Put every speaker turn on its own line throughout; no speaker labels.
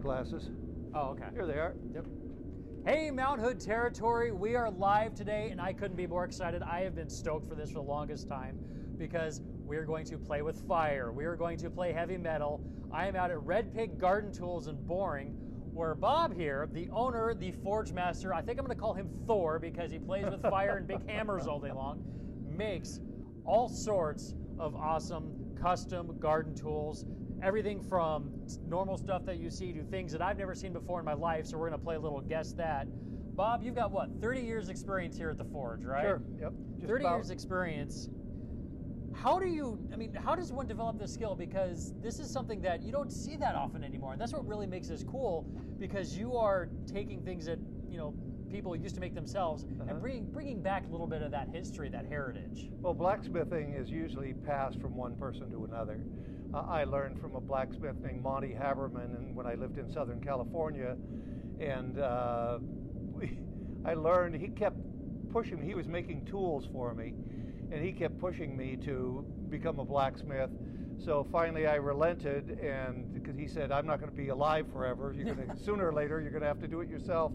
glasses.
Oh, okay.
Here they are.
Yep. Hey, Mount Hood territory, we are live today, and I couldn't be more excited. I have been stoked for this for the longest time because we're going to play with fire. We are going to play heavy metal. I am out at Red Pig Garden Tools in Boring, where Bob here, the owner, the forge master, I think I'm going to call him Thor because he plays with fire and big hammers all day long, makes all sorts of awesome custom garden tools. Everything from normal stuff that you see to things that I've never seen before in my life, so we're going to play a little Guess That. Bob, you've got what, 30 years experience here at the Forge, right?
Sure, yep.
30 years experience. How does one develop this skill? Because this is something that you don't see that often anymore. And that's what really makes this cool, because you are taking things that, people used to make themselves and bringing back a little bit of that history, that heritage.
Well, blacksmithing is usually passed from one person to another. I learned from a blacksmith named Monty Haberman, and when I lived in Southern California, and I learned, he kept pushing me. He was making tools for me, and he kept pushing me to become a blacksmith. So finally I relented, and because he said, I'm not going to be alive forever. You're going to, sooner or later, you're going to have to do it yourself.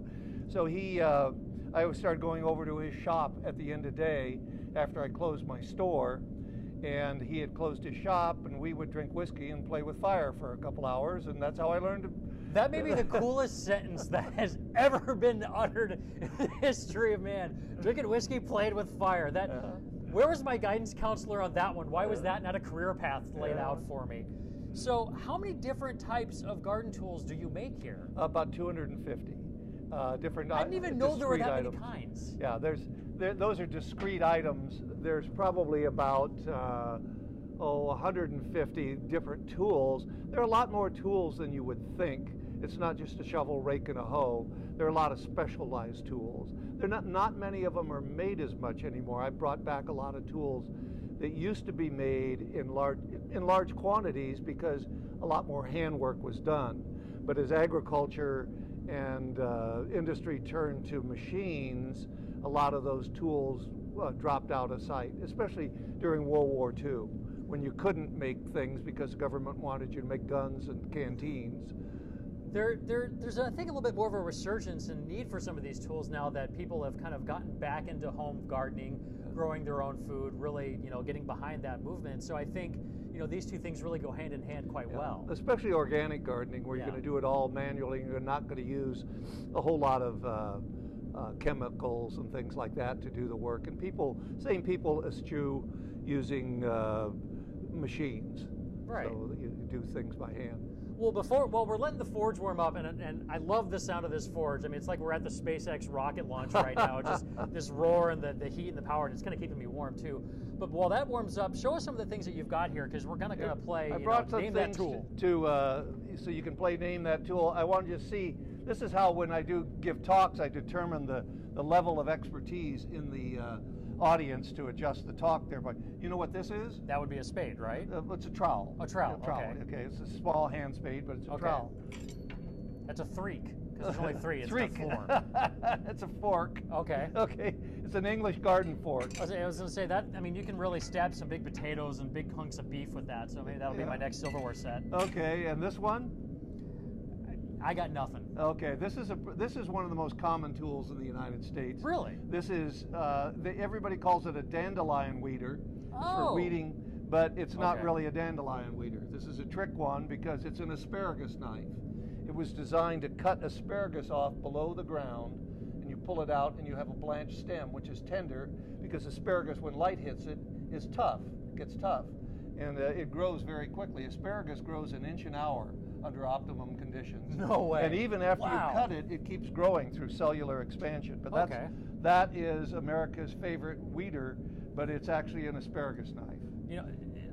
So I started going over to his shop at the end of the day after I closed my store, and he had closed his shop, and we would drink whiskey and play with fire for a couple hours, and that's how I learned to.
That may be the coolest sentence that has ever been uttered in the history of man. Drinking whiskey, played with fire. Where was my guidance counselor on that one? Why was that not a career path laid out for me? So how many different types of garden tools do you make here?
About 250 different.
I didn't even know there were that
items.
many kinds.
Yeah, those are discrete items. There's probably about 150 different tools. There are a lot more tools than you would think. It's not just a shovel, rake, and a hoe. There are a lot of specialized tools. Not many of them are made as much anymore. I brought back a lot of tools that used to be made in large quantities because a lot more handwork was done. But as agriculture and industry turned to machines, a lot of those tools dropped out of sight, especially during World War II, when you couldn't make things because the government wanted you to make guns and canteens.
There's, I think, a little bit more of a resurgence and need for some of these tools now that people have kind of gotten back into home gardening, growing their own food, really, getting behind that movement. So I think, these two things really go hand in hand quite well.
Especially organic gardening, where you're going to do it all manually, and you're not going to use a whole lot of chemicals and things like that to do the work. And same people eschew using machines.
Right.
So you do things by hand.
Well, we're letting the forge warm up, and I love the sound of this forge. I mean, it's like we're at the SpaceX rocket launch right now. Just this roar and the heat and the power, and it's kind of keeping me warm too. But while that warms up, show us some of the things that you've got here, because we're going to play.
I brought some
name
things
that tool
so you can play Name That Tool. I want you to see. This is how, when I do give talks, I determine the level of expertise in the audience to adjust the talk there. But you know what this is?
That would be a spade, right?
It's a trowel.
A trowel.
Okay. It's a small hand spade, but it's a trowel.
That's a threek, because there's only three. It's
Threek.
not four.
It's a fork.
Okay.
Okay. It's an English garden fork.
I was going to say that. I mean, you can really stab some big potatoes and big hunks of beef with that. So maybe that'll be my next silverware set.
Okay. And this one?
I got nothing.
Okay, this is one of the most common tools in the United States.
Really?
This is everybody calls it a dandelion weeder. It's for weeding, but it's not really a dandelion weeder. This is a trick one because it's an asparagus knife. It was designed to cut asparagus off below the ground, and you pull it out and you have a blanched stem, which is tender, because asparagus, when light hits it, is tough. It gets tough, and it grows very quickly. Asparagus grows an inch an hour under optimum conditions.
No way.
And even after you cut it, it keeps growing through cellular expansion. But that is America's favorite weeder, but it's actually an asparagus knife.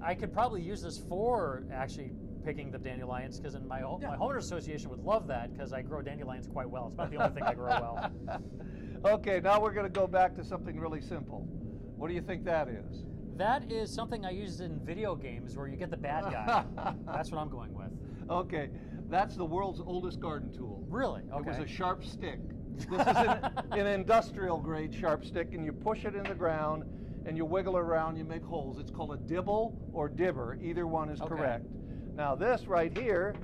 I could probably use this for actually picking the dandelions, because in my homeowners association would love that, because I grow dandelions quite well. It's about the only thing I grow well.
Okay, now we're going to go back to something really simple. What do you think that is?
That is something I use in video games where you get the bad guy. That's what I'm going with.
Okay, that's the world's oldest garden tool.
Really? Okay.
It was a sharp stick. This is an industrial grade sharp stick, and you push it in the ground and you wiggle around, you make holes. It's called a dibble or dibber. Either one is correct. Now this right here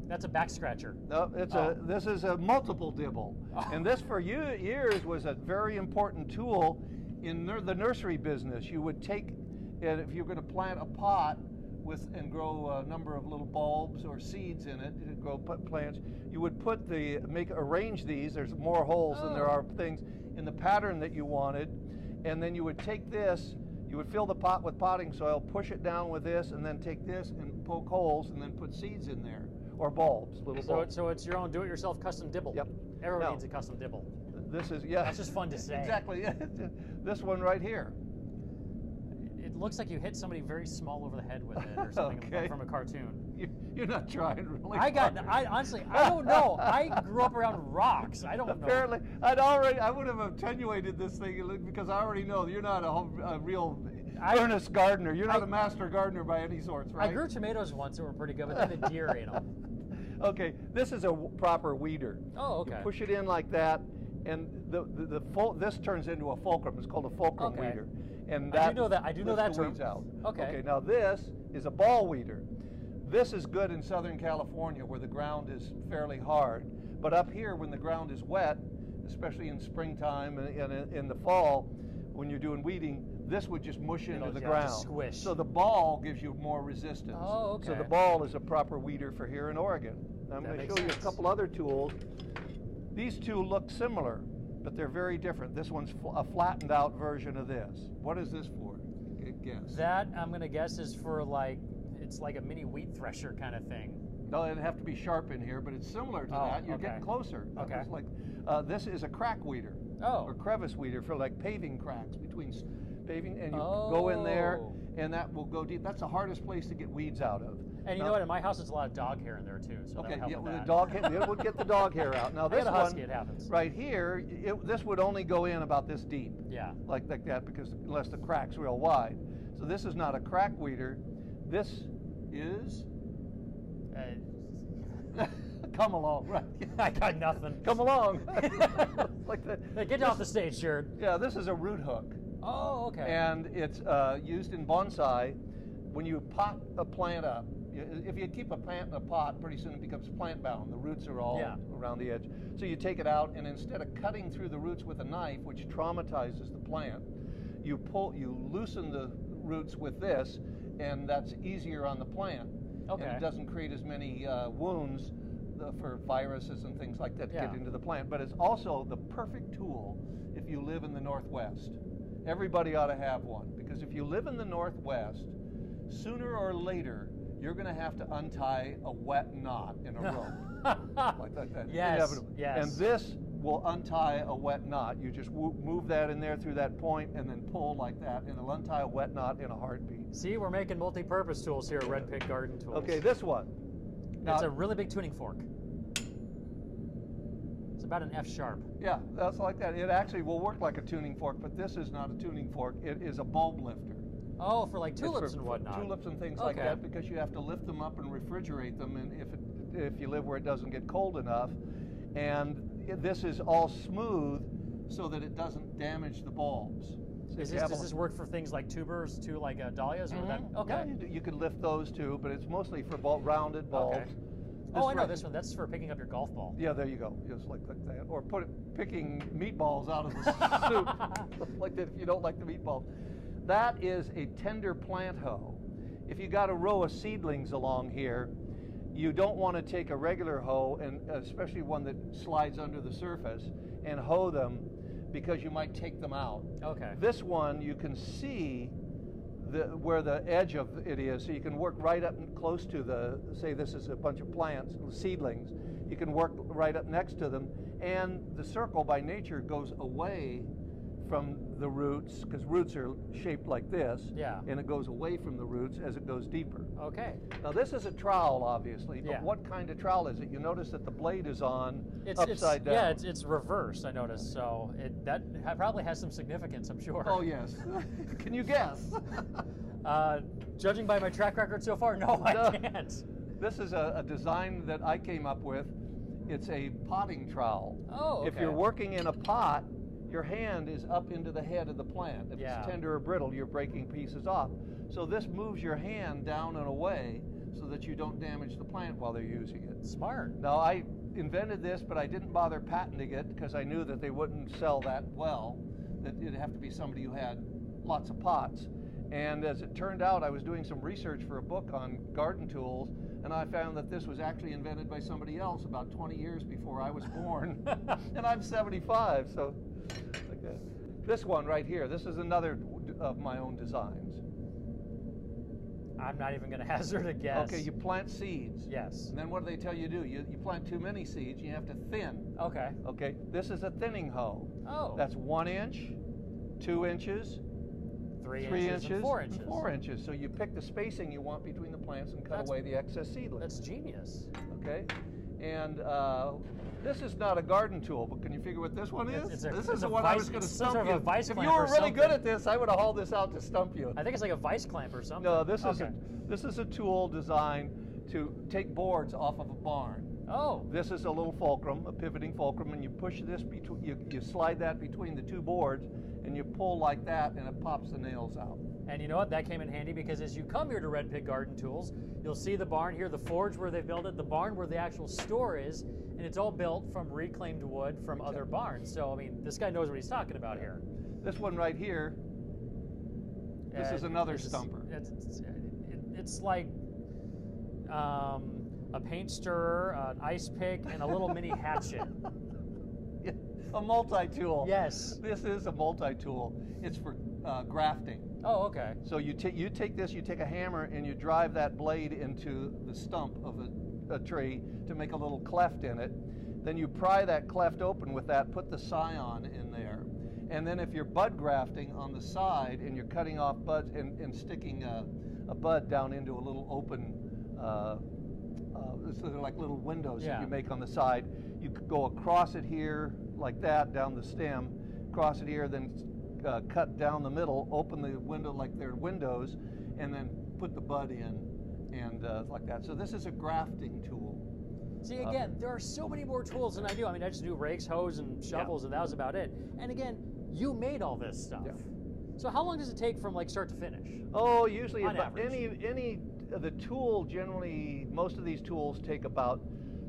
That's a back scratcher.
No, this is a multiple dibble. And this for years was a very important tool in the nursery business. You would take, and if you're going to plant a pot and grow a number of little bulbs or seeds in it to grow plants, you would arrange these. There's more holes than there are things in the pattern that you wanted, and then you would take this. You would fill the pot with potting soil, push it down with this, and then take this and poke holes, and then put seeds in there or bulbs, little bulbs.
So it's your own do-it-yourself custom dibble.
Yep.
Everyone needs a custom dibble.
This is
That's just fun to say.
Exactly. This one right here.
It looks like you hit somebody very small over the head with it, or something from a cartoon.
You're not trying really.
Honestly, I don't know. I grew up around rocks. I don't know.
Apparently, I would have attenuated this thing because I already know you're not a real earnest gardener. You're not a master gardener by any sorts, right?
I grew tomatoes once that were pretty good, but then the deer ate them.
Okay, this is a proper weeder.
Oh, okay.
You push it in like that, and this turns into a fulcrum. It's called a fulcrum weeder. And
I do know that term.
Weeds out.
Okay.
Okay. Now this is a ball weeder. This is good in Southern California where the ground is fairly hard. But up here, when the ground is wet, especially in springtime and in the fall, when you're doing weeding, this would just mush into the ground.
Squish.
So the ball gives you more resistance.
Oh, okay.
So the ball is a proper weeder for here in Oregon. Now, I'm going to show you a couple other tools. These two look similar, but they're very different. This one's a flattened out version of this. What is this for? Guess.
That, I'm going to guess, is for it's like a mini wheat thresher kind of thing.
No, it'd have to be sharp in here, but it's similar to that. You're getting closer.
Okay.
It's like, this is a crack weeder. Or crevice weeder for like paving cracks between paving, and you go in there, and that will go deep. That's the hardest place to get weeds out of.
And you know what? In my house, it's a lot of dog hair in there too. So
okay,
yeah,
with the dog hair, we'll get the dog hair out. Now this
husky,
one,
it happens.
right here, this would only go in about this deep.
Yeah.
Like that, because unless the crack's real wide. So this is not a crack weeder. This is. Come along, right?
I got nothing.
Come along. Like
hey, get off the stage, Jared.
Yeah, this is a root hook.
Oh, okay.
And it's used in bonsai. When you pot a plant up, if you keep a plant in a pot, pretty soon it becomes plant bound. The roots are all around the edge. So you take it out, and instead of cutting through the roots with a knife, which traumatizes the plant, you loosen the roots with this, and that's easier on the plant.
Okay.
And it doesn't create as many wounds for viruses and things like that to get into the plant. But it's also the perfect tool if you live in the Northwest. Everybody ought to have one, because if you live in the Northwest, sooner or later, you're going to have to untie a wet knot in a rope. Like that.
Yes,
Inevitably.
yes.
And this will untie a wet knot. You just move that in there through that point and then pull like that, and it'll untie a wet knot in a heartbeat.
See, we're making multi-purpose tools here at Red Pig Garden Tools.
Okay, this one.
It's a really big tuning fork. It's about an F sharp.
Yeah, that's like that. It actually will work like a tuning fork, but this is not a tuning fork. It is a bulb lifter.
Oh, for like tulips and whatnot.
Tulips and things like that, because you have to lift them up and refrigerate them, and if you live where it doesn't get cold enough. And this is all smooth so that it doesn't damage the bulbs. So
does this work for things like tubers too, like dahlias? Or that?
Okay. Yeah, you can lift those too, but it's mostly for rounded bulbs.
Okay. I know this one. That's for picking up your golf ball.
Yeah, there you go. Just like that. Or picking meatballs out of the soup. Like that if you don't like the meatballs. That is a tender plant hoe. If you got a row of seedlings along here, you don't want to take a regular hoe, and especially one that slides under the surface, and hoe them, because you might take them out.
Okay.
This one, you can see where the edge of it is, so you can work right up close to say this is a bunch of plants, seedlings. You can work right up next to them, and the circle by nature goes away from the roots, because roots are shaped like this, and it goes away from the roots as it goes deeper.
Okay.
Now this is a trowel, obviously, but what kind of trowel is it? You notice that the blade is upside down.
Yeah, it's reversed, I noticed, so that probably has some significance, I'm sure.
Oh, yes. Can you guess?
Judging by my track record so far, no, I can't.
This is a design that I came up with. It's a potting trowel.
Oh, okay.
If you're working in a pot, your hand is up into the head of the plant. If it's tender or brittle, you're breaking pieces off. So this moves your hand down and away so that you don't damage the plant while they're using it.
Smart.
Now, I invented this, but I didn't bother patenting it because I knew that they wouldn't sell that well, that it'd have to be somebody who had lots of pots. And as it turned out, I was doing some research for a book on garden tools, and I found that this was actually invented by somebody else about 20 years before I was born. And I'm 75, so like that. This one right here, this is another of my own designs.
I'm not even going to hazard a guess.
Okay, you plant seeds.
Yes.
And then what do they tell you to do? You plant too many seeds, you have to thin.
Okay.
Okay, this is a thinning hoe.
Oh.
That's 1 inch, 2 inches,
3
3
inches, and 4 inches.
and 4 inches. So you pick the spacing you want between the plants and cut away the excess seedlings.
That's genius.
Okay, and this is not a garden tool, but can you figure what this one is?
This
is the one I was going to stump
sort of
you.
a vice
If
clamp
you were
or
really good
something.
at this, I would have hauled this out to stump you.
I think it's like a vice clamp or something.
No, this
okay.
is a tool designed to take boards off of a barn.
Oh.
This is a little fulcrum, a pivoting fulcrum, and you push this between, you slide that between the two boards, and you pull like that, and it pops the nails out.
And you know what? That came in handy because as you come here to Red Pig Garden Tools, you'll see the barn here, the forge where they built it, the barn where the actual store is, and it's all built from reclaimed wood from other barns. So, I mean, this guy knows what he's talking about here.
This one right here, this is another stumper.
It's like a paint stirrer, an ice pick, and a little mini hatchet.
Yeah, a multi-tool.
Yes.
This is a multi-tool. It's for grafting.
Oh, okay.
So you take this, you take a hammer, and you drive that blade into the stump of a tree to make a little cleft in it. Then you pry that cleft open with that, put the scion in there. And then if you're bud grafting on the side and you're cutting off buds and sticking a bud down into a little open, so they're like little windows that you make on the side, you could go across it here like that down the stem, cross it here, then cut down the middle, open the window like they're windows, and then put the bud in and like that. So this is a grafting tool.
See, again, there are so many more tools than I do. I mean, I just do rakes, hoes, and shovels, and that was about it. And again, you made all this stuff. Yeah. So how long does it take from like start to finish?
Oh, usually
on
about
average?
the tool generally, most of these tools take about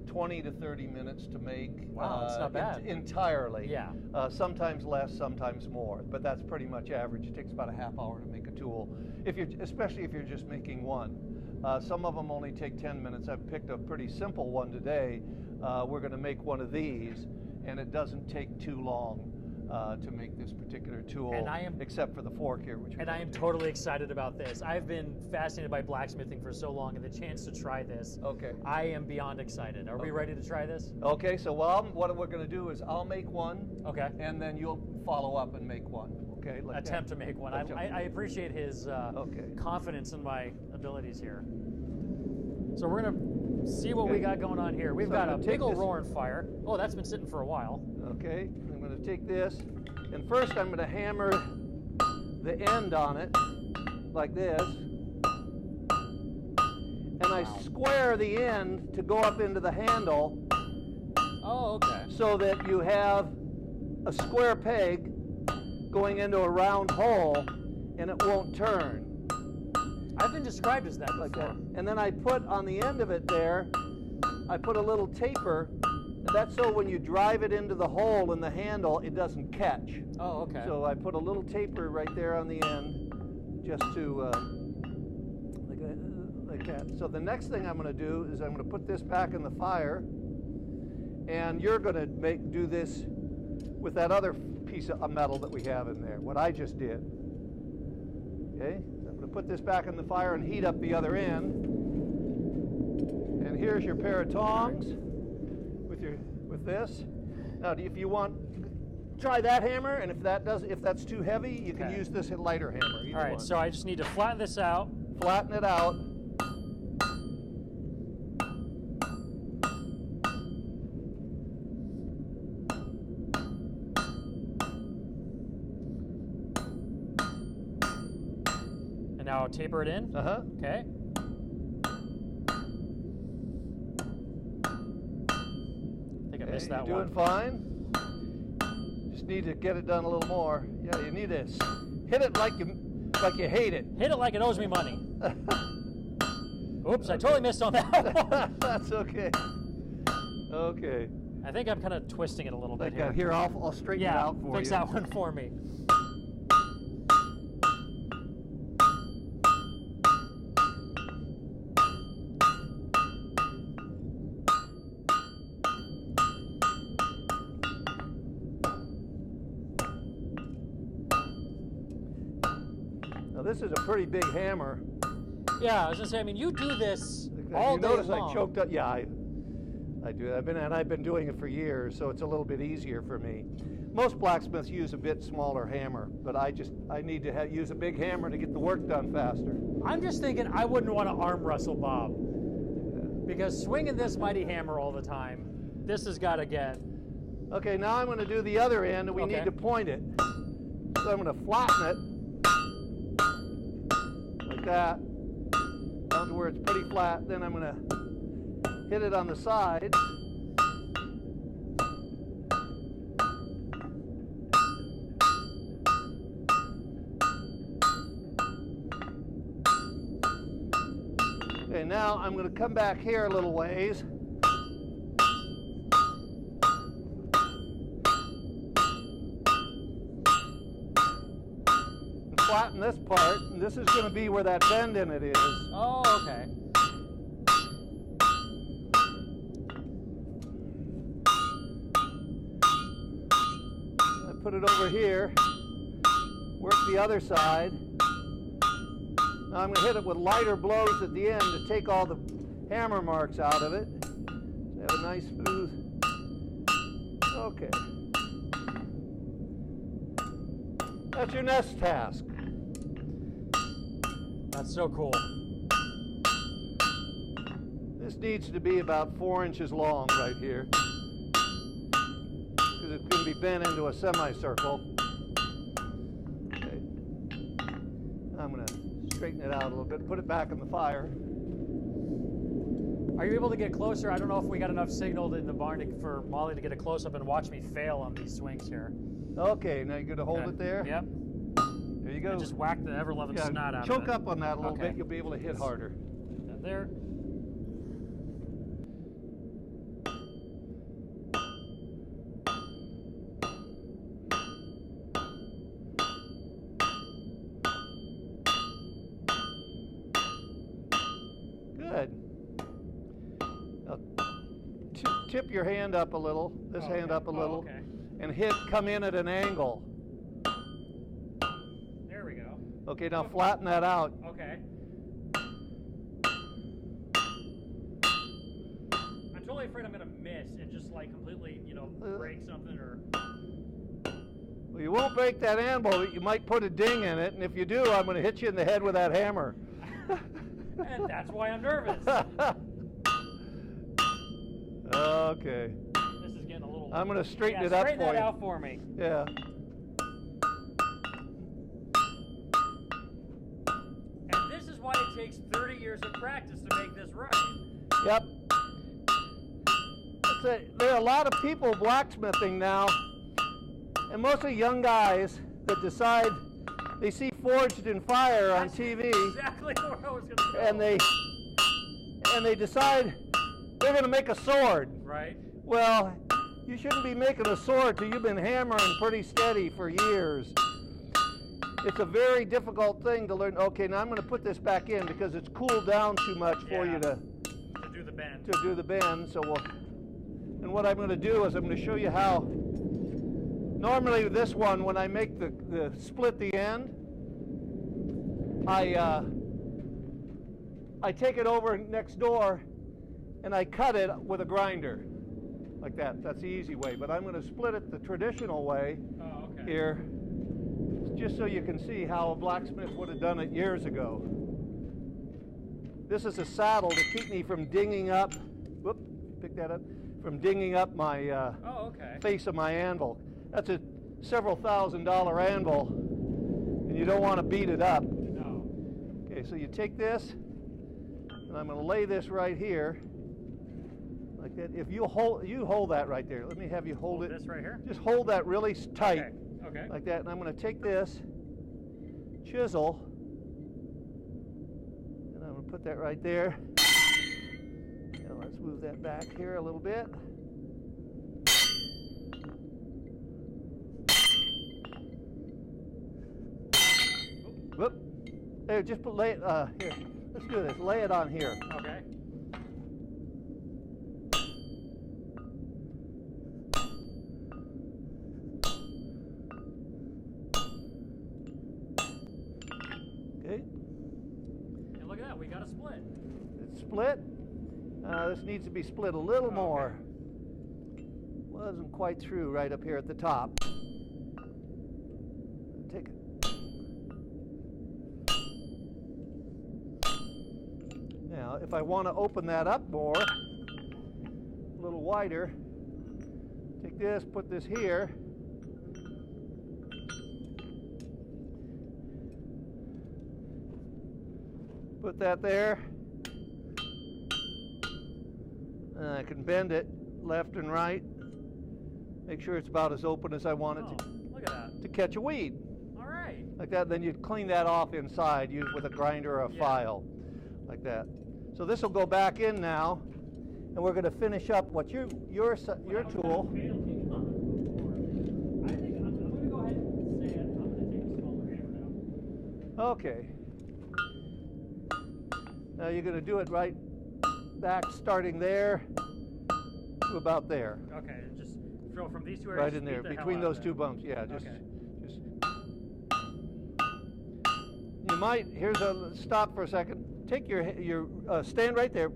20 to 30 minutes to make.
Wow, that's not bad.
Entirely.
Yeah.
Sometimes less, sometimes more, but that's pretty much average. It takes about a half hour to make a tool, especially if you're just making one. Some of them only take 10 minutes. I've picked a pretty simple one today. We're going to make one of these, and it doesn't take too long to make this particular tool, except for the fork here.
And I am totally excited about this. I've been fascinated by blacksmithing for so long, and the chance to try this, I am beyond excited. Are we ready to try this?
Okay, so what we're going to do is I'll make one, and then you'll follow up and make one. Okay,
attempt to make one. I appreciate his confidence in my abilities here. So we're going to see what we got going on here. We've got a big old roaring fire. Oh, that's been sitting for a while.
Okay, I'm going to take this, and first I'm going to hammer the end on it like this, and I square the end to go up into the handle.
Oh, okay.
So that you have a square peg going into a round hole, and it won't turn.
I've been described as that before.
Like that. And then I put on the end of it there, I put a little taper, and that's so when you drive it into the hole in the handle, it doesn't catch.
Oh, okay.
So I put a little taper right there on the end, just to, like that. So the next thing I'm going to do is I'm going to put this back in the fire, and you're going to do this with that other piece of metal that we have in there, what I just did. Okay, so I'm going to put this back in the fire and heat up the other end. And here's your pair of tongs with this. Now, if you want, try that hammer, and if that's too heavy, you can use this lighter hammer.
All right, so I just need to flatten this out.
Flatten it out.
And now taper it in. Okay. I think I missed that one.
You're doing fine. Just need to get it done a little more. Yeah, you need to hit it like you hate it.
Hit it like it owes me money. Oops, I totally missed on that one.
That's okay. Okay.
I think I'm kind of twisting it a little bit
Okay,
here.
here, I'll straighten it out for you.
Fix that one for me.
Now this is a pretty big hammer.
Yeah, I was gonna say. I mean, you do this all
you
day
notice
long.
I choked up. Yeah, I do. I've been doing it for years, so it's a little bit easier for me. Most blacksmiths use a bit smaller hammer, but I need to use a big hammer to get the work done faster.
I'm just thinking I wouldn't want to arm wrestle Bob, because swinging this mighty hammer all the time, this has got to get.
Okay, now I'm going to do the other end, and we need to point it. So I'm going to flatten it like that, down to where it's pretty flat. Then I'm going to hit it on the sides. Okay, now I'm going to come back here a little ways. And flatten this part, and this is going to be where that bend in it is.
Oh, okay.
I put it over here, work the other side. Now I'm going to hit it with lighter blows at the end to take all the hammer marks out of it. So have a nice smooth. Okay. That's your next task.
That's so cool.
This needs to be about 4 inches long right here, because it's going to be bent into a semicircle. Okay. I'm going to straighten it out a little bit, put it back in the fire.
Are you able to get closer? I don't know if we got enough signal in the barn for Molly to get a close-up and watch me fail on these swings here.
Okay, now you're going to hold it there?
Yep.
There you go.
And just whack the ever-loving snot out of it.
Choke up on that a little bit, you'll be able to hit harder.
There.
Good. Now, tip your hand up a little, this hand up a little, and come in at an angle.
There we go.
Okay, now flatten that out.
Okay. I'm totally afraid I'm going to miss and just like completely, break something or...
Well, you won't break that anvil, but you might put a ding in it, and if you do, I'm going to hit you in the head with that hammer.
And that's why I'm nervous.
Okay.
This is getting a little...
I'm going to straighten it up for you.
Straighten that out for me.
Yeah.
And this is why it takes 30 years of practice to make this right.
Yep. There are a lot of people blacksmithing now, and mostly young guys that decide they see Forged in Fire on TV.
Exactly where I was going to go.
And they decide they're going to make a sword.
Right.
Well, you shouldn't be making a sword till you've been hammering pretty steady for years. It's a very difficult thing to learn. Okay, now I'm going to put this back in because it's cooled down too much for you to
do the bend.
To do the bend. So and what I'm going to do is I'm going to show you how. Normally this one, when I make the split the end, I take it over next door and I cut it with a grinder like that. That's the easy way. But I'm going to split it the traditional way here, just so you can see how a blacksmith would have done it years ago. This is a saddle to keep me from dinging up. Whoop, pick that up. From dinging up my face of my anvil. That's a several $1,000 anvil, and you don't want to beat it up.
No.
Okay, so you take this, and I'm going to lay this right here, like that. If you hold that right there. Let me have you hold it.
This right here?
Just hold that really tight,
Okay.
like that. And I'm going to take this chisel, and I'm going to put that right there. Now let's move that back here a little bit. Whoop. There, just lay it, here. Let's do this. Lay it on here.
Okay.
Okay.
And look at that, we got a split.
It's split. This needs to be split a little more. Wasn't quite through right up here at the top. Take it. Now, if I want to open that up more, a little wider, take this, put this here. Put that there. And I can bend it left and right. Make sure it's about as open as I want it
Look at that.
to catch a weed.
All right.
Like that, then you'd clean that off inside, use with a grinder or a file, like that. So this will go back in now, and we're going to finish up what your tool.
I think I'm going to go ahead and say it. I'm going to take a smaller hammer now.
Okay. Now you're going to do it right back, starting there to about there.
Okay, just throw from these two areas.
Right in there, between those two bumps. Yeah, just. You might. Here's a stop for a second. Take your stand right there.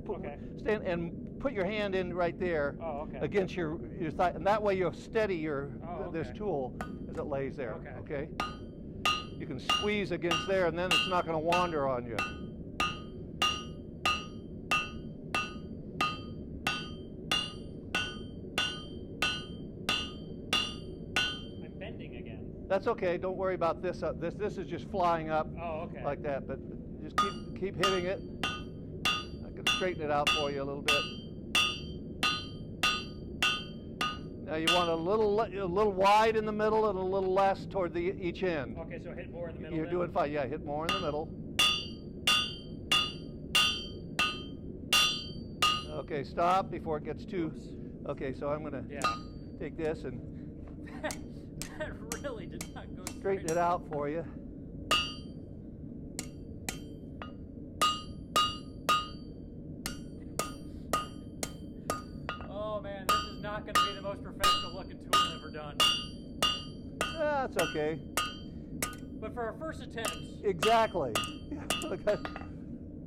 Stand and put your hand in right there against your thigh, and that way you'll steady your this tool as it lays there. Okay. You can squeeze against there, and then it's not going to wander on you. That's okay. Don't worry about this. This is just flying up like that. But just keep hitting it. I can straighten it out for you a little bit. Now you want a little wide in the middle and a little less toward each end.
Okay, so hit more in the middle.
You're doing fine. Yeah, hit more in the middle. Okay, stop before it gets too. Okay, so I'm gonna take this and.
That really did not go
straighten it out for you.
Oh man, this is not going to be the most professional looking tool I've ever done.
That's okay.
But for our first attempt.
Exactly.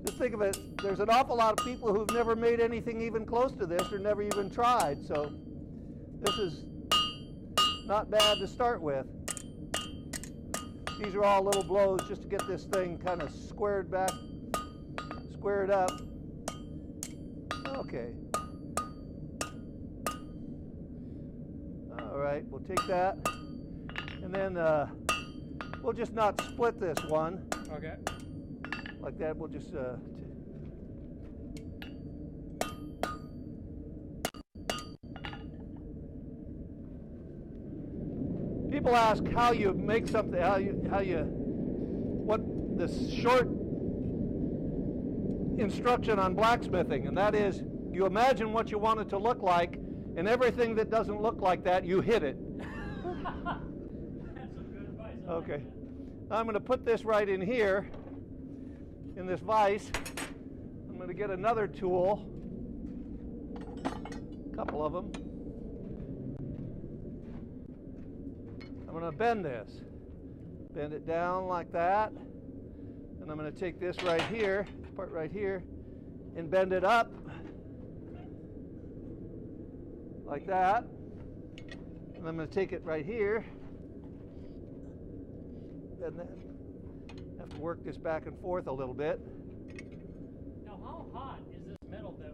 Just think of it. There's an awful lot of people who've never made anything even close to this or never even tried. So this is not bad to start with. These are all little blows just to get this thing kind of squared back, squared up. Okay. All right, we'll take that, and then we'll just not split this one.
Okay.
Like that, we'll just people ask how you make something, what this short instruction on blacksmithing, and that is, you imagine what you want it to look like, and everything that doesn't look like that, you hit it.
That's some good advice.
Okay. I'm going to put this right in here, in this vise. I'm going to get another tool, a couple of them. I'm going to bend this. Bend it down like that. And I'm going to take this right here, part right here, and bend it up like that. And I'm going to take it right here. And then have to work this back and forth a little bit.
Now, how hot is this metal to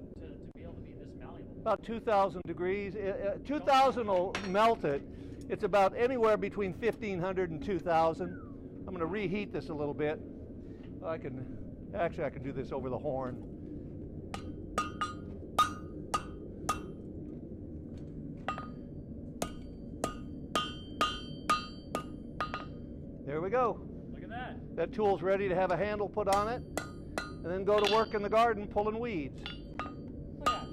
be able to be this malleable?
About 2,000 degrees. 2,000 will melt it. It's about anywhere between 1,500 and 2,000. I'm going to reheat this a little bit. I can do this over the horn. There we go.
Look at that.
That tool's ready to have a handle put on it, and then go to work in the garden pulling weeds.
Look at that.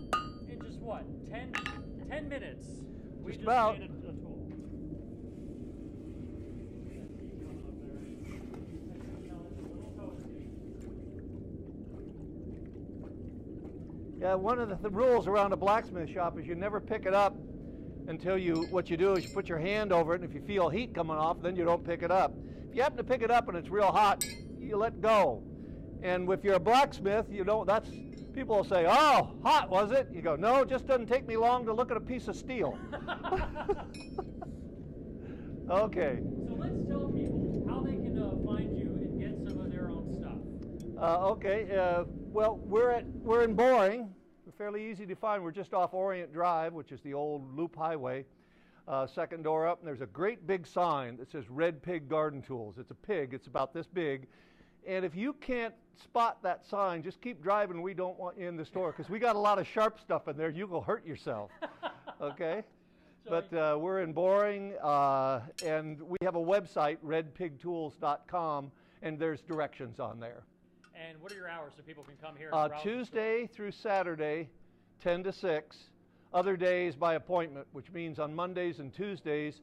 what, 10 minutes. We
Just
just
about.
made a tool.
Yeah, one of the rules around a blacksmith shop is you never pick it up until what you do is you put your hand over it, and if you feel heat coming off, then you don't pick it up. If you happen to pick it up and it's real hot, you let go. And if you're a blacksmith, people will say, "Oh, hot, was it?" You go, "No, it just doesn't take me long to look at a piece of steel." Okay.
So let's tell people how they can find you and get some of their own stuff.
Okay. Well, we're in Boring. We're fairly easy to find. We're just off Orient Drive, which is the old loop highway. Second door up, and there's a great big sign that says Red Pig Garden Tools. It's a pig. It's about this big. And if you can't spot that sign, just keep driving. We don't want you in the store because we got a lot of sharp stuff in there. You will hurt yourself. Okay? But we're in Boring, and we have a website, redpigtools.com, and there's directions on there.
And what are your hours so people can come here? And
Tuesday through Saturday, 10 to 6. Other days by appointment, which means on Mondays and Tuesdays,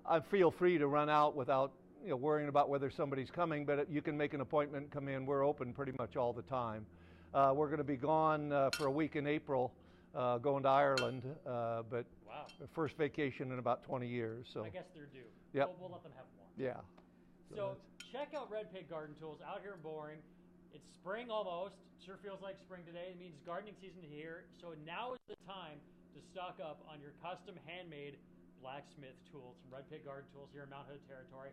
I feel free to run out without worrying about whether somebody's coming, but you can make an appointment, come in. We're open pretty much all the time. We're going to be gone for a week in April, going to Ireland, but
wow.
the first vacation in about 20 years. So
I guess they're due.
Yep.
We'll let them have one.
Yeah.
So check out Red Pig Garden Tools out here in Boring. It's spring almost. Sure feels like spring today. It means gardening season is here. So now is the time to stock up on your custom handmade blacksmith tools from Red Pig Garden Tools here in Mount Hood territory.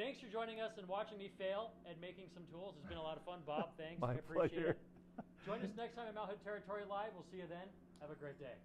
Thanks for joining us and watching me fail at making some tools. It's been a lot of fun. Bob, thanks.
My
I appreciate
pleasure.
it. Join us next time at Mount Hood Territory Live. We'll see you then. Have a great day.